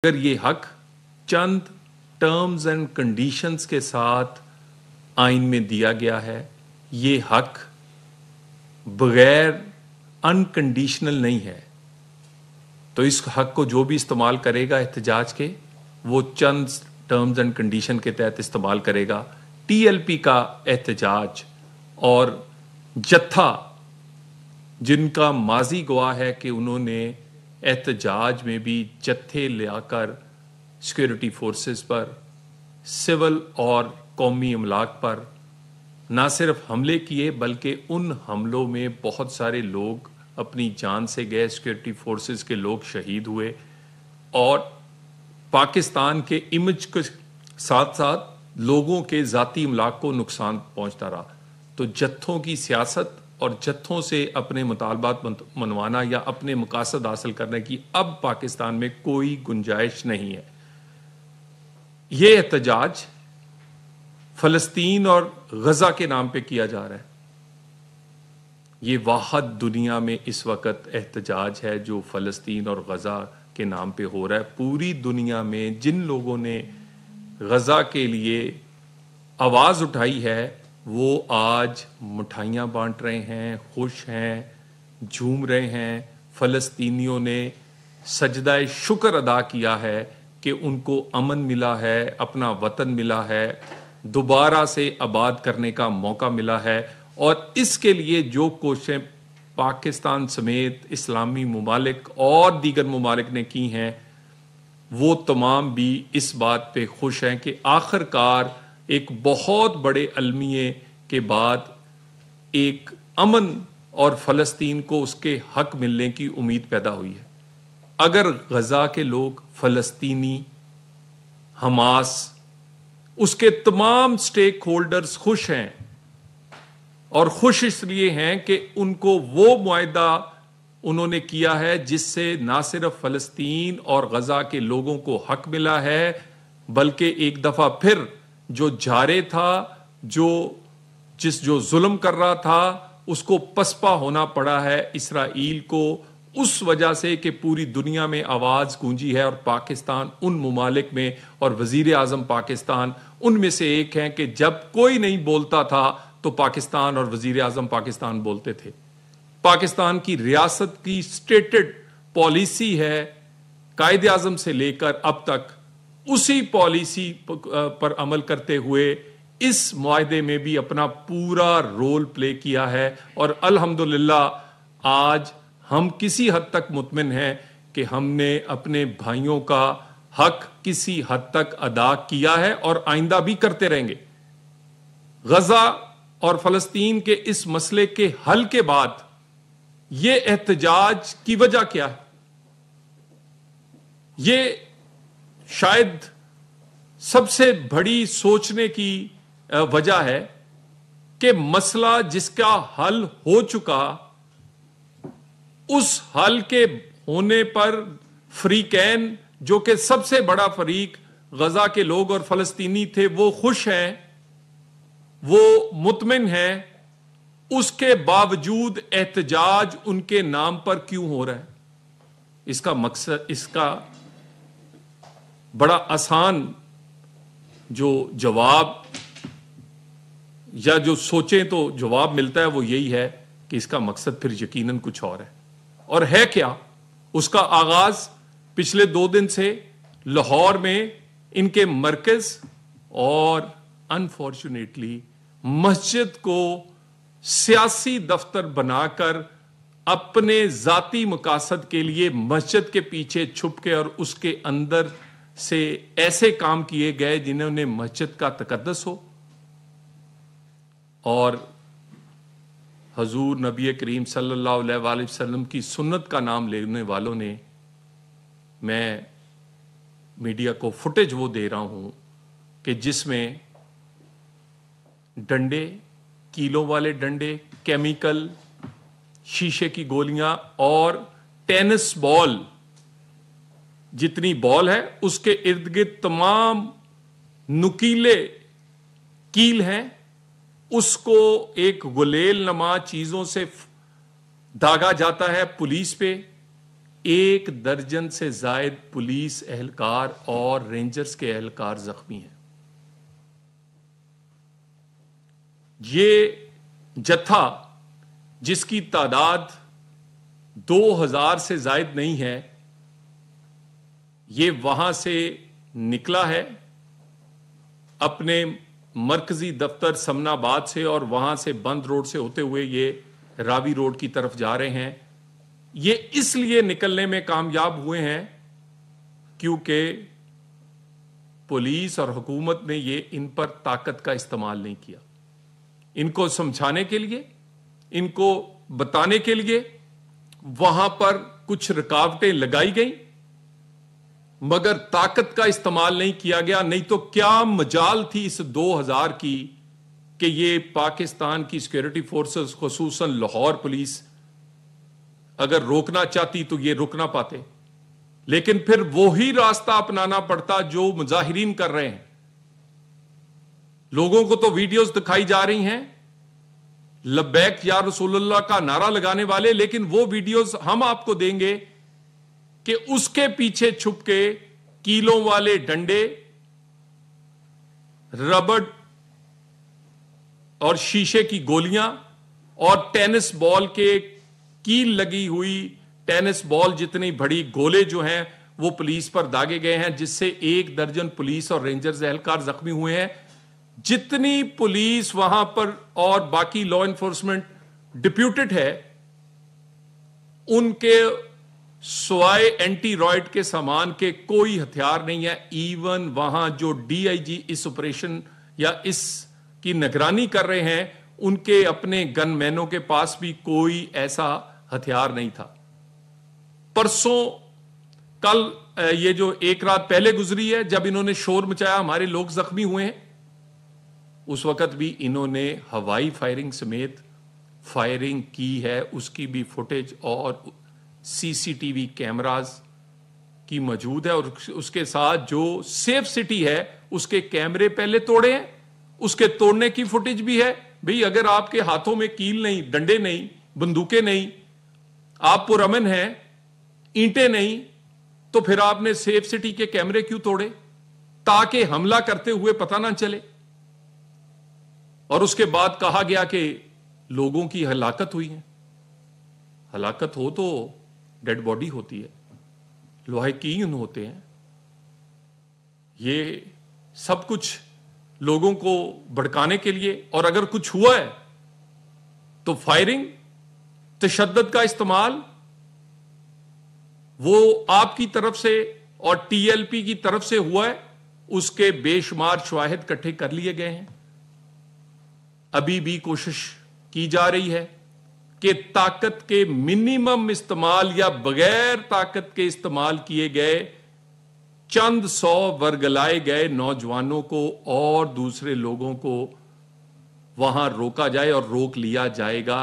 اگر یہ حق چند ٹرمز اینڈ کنڈیشنز کے ساتھ آئین میں دیا گیا ہے، یہ حق بغیر انکنڈیشنل نہیں ہے، تو اس حق کو جو بھی استعمال کرے گا احتجاج کے، وہ چند ٹرمز اینڈ کنڈیشن کے تحت استعمال کرے گا۔ ٹی ایل پی کا احتجاج اور جتھا جن کا ماضی گواہ ہے کہ انہوں نے احتجاج میں بھی جتھے لیا کر سیکورٹی فورسز پر، سول اور قومی املاک پر نہ صرف حملے کیے بلکہ ان حملوں میں بہت سارے لوگ اپنی جان سے گئے، سیکورٹی فورسز کے لوگ شہید ہوئے، اور پاکستان کے امیج کے ساتھ ساتھ لوگوں کے ذاتی املاک کو نقصان پہنچتا رہا۔ تو جتھوں کی سیاست اور جتھوں سے اپنے مطالبات منوانا یا اپنے مقاصد حاصل کرنے کی اب پاکستان میں کوئی گنجائش نہیں ہے۔ یہ احتجاج فلسطین اور غزہ کے نام پہ کیا جا رہا ہے۔ یہ واحد دنیا میں اس وقت احتجاج ہے جو فلسطین اور غزہ کے نام پہ ہو رہا ہے۔ پوری دنیا میں جن لوگوں نے غزہ کے لیے آواز اٹھائی ہے وہ آج مٹھائیاں بانٹ رہے ہیں، خوش ہیں، جھوم رہے ہیں۔ فلسطینیوں نے سجدہ شکر ادا کیا ہے کہ ان کو امن ملا ہے، اپنا وطن ملا ہے، دوبارہ سے آباد کرنے کا موقع ملا ہے، اور اس کے لیے جو کوششیں پاکستان سمیت اسلامی ممالک اور دیگر ممالک نے کی ہیں، وہ تمام بھی اس بات پہ خوش ہیں کہ آخر کار ایک بہت بڑے المیے کے بعد ایک امن اور فلسطین کو اس کے حق ملنے کی امید پیدا ہوئی ہے۔ اگر غزہ کے لوگ، فلسطینی، حماس، اس کے تمام سٹیک ہولڈرز خوش ہیں، اور خوش اس لیے ہیں کہ ان کو وہ معاہدہ انہوں نے کیا ہے جس سے نہ صرف فلسطین اور غزہ کے لوگوں کو حق ملا ہے، بلکہ ایک دفعہ پھر جو جارے تھا، جو ظلم کر رہا تھا، اس کو پسپا ہونا پڑا ہے اسرائیل کو، اس وجہ سے کہ پوری دنیا میں آواز گونجی ہے، اور پاکستان ان ممالک میں، اور وزیر اعظم پاکستان ان میں سے ایک ہیں کہ جب کوئی نہیں بولتا تھا تو پاکستان اور وزیر اعظم پاکستان بولتے تھے۔ پاکستان کی ریاست کی سٹیٹڈ پالیسی ہے قائد اعظم سے لے کر اب تک، اسی پالیسی پر عمل کرتے ہوئے اس معاہدے میں بھی اپنا پورا رول پلے کیا ہے، اور الحمدللہ آج ہم کسی حد تک مطمئن ہیں کہ ہم نے اپنے بھائیوں کا حق کسی حد تک ادا کیا ہے اور آئندہ بھی کرتے رہیں گے۔ غزہ اور فلسطین کے اس مسئلے کے حل کے بعد یہ احتجاج کی وجہ کیا ہے؟ یہ شاید سب سے بڑی سوچنے کی وجہ ہے کہ مسئلہ جس کا حل ہو چکا، اس حل کے ہونے پر فریقین، جو کہ سب سے بڑا فریق غزہ کے لوگ اور فلسطینی تھے، وہ خوش ہیں، وہ مطمئن ہیں، اس کے باوجود احتجاج ان کے نام پر کیوں ہو رہا ہے؟ اس کا مقصد، اس کا بڑا آسان جو جواب یا جو سوچیں تو جواب ملتا ہے وہ یہی ہے کہ اس کا مقصد پھر یقیناً کچھ اور ہے۔ اور ہے کیا؟ اس کا آغاز پچھلے 2 دن سے لاہور میں ان کے مرکز اور انفارچونیٹلی مسجد کو سیاسی دفتر بنا کر اپنے ذاتی مقاصد کے لیے مسجد کے پیچھے چھپ کے اور اس کے اندر سے ایسے کام کیے گئے جنہوں نے مسجد کا تقدس ہو، اور حضور نبی کریم صلی اللہ علیہ وآلہ وسلم کی سنت کا نام لینے والوں نے، میں میڈیا کو فوٹیج وہ دے رہا ہوں کہ جس میں ڈنڈے، کیلوں والے ڈنڈے، کیمیکل، شیشے کی گولیاں اور ٹینس بال، جتنی بال ہے اس کے ارد گرد تمام نکیلے کیل ہیں، اس کو ایک غلیل نما چیزوں سے داغا جاتا ہے پولیس پہ، 1 درجن سے زائد پولیس اہلکار اور رینجرز کے اہلکار زخمی ہیں. یہ جتھا جس کی تعداد 2000 سے زائد نہیں ہے، یہ وہاں سے نکلا ہے اپنے مرکزی دفتر سمن آباد سے، اور وہاں سے بند روڈ سے ہوتے ہوئے یہ راوی روڈ کی طرف جا رہے ہیں. یہ اس لیے نکلنے میں کامیاب ہوئے ہیں کیونکہ پولیس اور حکومت نے یہ ان پر طاقت کا استعمال نہیں کیا. ان کو سمجھانے کے لیے، ان کو بتانے کے لیے وہاں پر کچھ رکاوٹیں لگائی گئیں، مگر طاقت کا استعمال نہیں کیا گیا. نہیں تو کیا مجال تھی اس 2000 کی کہ یہ پاکستان کی سیکورٹی فورسز خصوصاً لاہور پولیس اگر روکنا چاہتی تو یہ رک نہ پاتے. لیکن پھر وہی راستہ اپنانا پڑتا جو مظاہرین کر رہے ہیں. لوگوں کو تو ویڈیوز دکھائی جا رہی ہیں لبیک یا رسول اللہ کا نعرہ لگانے والے، لیکن وہ ویڈیوز ہم آپ کو دیں گے کہ اس کے پیچھے چھپ کے کیلوں والے ڈنڈے، ربڑ اور شیشے کی گولیاں اور ٹینس بال کے کیل لگی ہوئی ٹینس بال جتنی بڑی گولے جو ہیں وہ پولیس پر داغے گئے ہیں، جس سے 1 درجن پولیس اور رینجرز اہلکار زخمی ہوئے ہیں. جتنی پولیس وہاں پر اور باقی لا انفورسمنٹ ڈپیوٹڈ ہے، ان کے سوائے اینٹی رائٹ کے سامان کے کوئی ہتھیار نہیں ہے. ایون وہاں جو D I G us operation یا اس کی نگرانی کر رہے ہیں، ان کے اپنے گن مینوں کے پاس بھی کوئی ایسا ہتھیار نہیں تھا. پرسوں کل یہ جو 1 رات پہلے گزری ہے، جب انہوں نے شور مچایا ہمارے لوگ زخمی ہوئے ہیں، اس وقت بھی انہوں نے ہوائی فائرنگ سمیت فائرنگ کی ہے. اس کی بھی فوٹیج اور سی سی ٹی وی کیمراز کی موجود ہے، اور اس کے ساتھ جو سیف سٹی ہے اس کے کیمرے پہلے توڑے ہیں، اس کے توڑنے کی فوٹیج بھی ہے. بھئی اگر آپ کے ہاتھوں میں کیل نہیں، ڈنڈے نہیں، بندوقیں نہیں، آپ پرامن ہیں، اینٹیں نہیں، تو پھر آپ نے سیف سٹی کے کیمرے کیوں توڑے؟ تاکہ حملہ کرتے ہوئے پتہ نہ چلے. اور اس کے بعد کہا گیا کہ لوگوں کی ہلاکت ہوئی ہے. ہلاکت ہو تو ڈیڈ باڈی ہوتی ہے، لوہے کین ہوتے ہیں. یہ سب کچھ لوگوں کو بھڑکانے کے لیے، اور اگر کچھ ہوا ہے تو فائرنگ، تشدد کا استعمال وہ آپ کی طرف سے اور ٹی ایل پی کی طرف سے ہوا ہے. اس کے بے شمار شواہد اکٹھے کر لیے گئے ہیں. ابھی بھی کوشش کی جا رہی ہے کہ طاقت کے منیمم استعمال یا بغیر طاقت کے استعمال کیے گئے چند 100 ورگلائے گئے نوجوانوں کو اور دوسرے لوگوں کو وہاں روکا جائے، اور روک لیا جائے گا.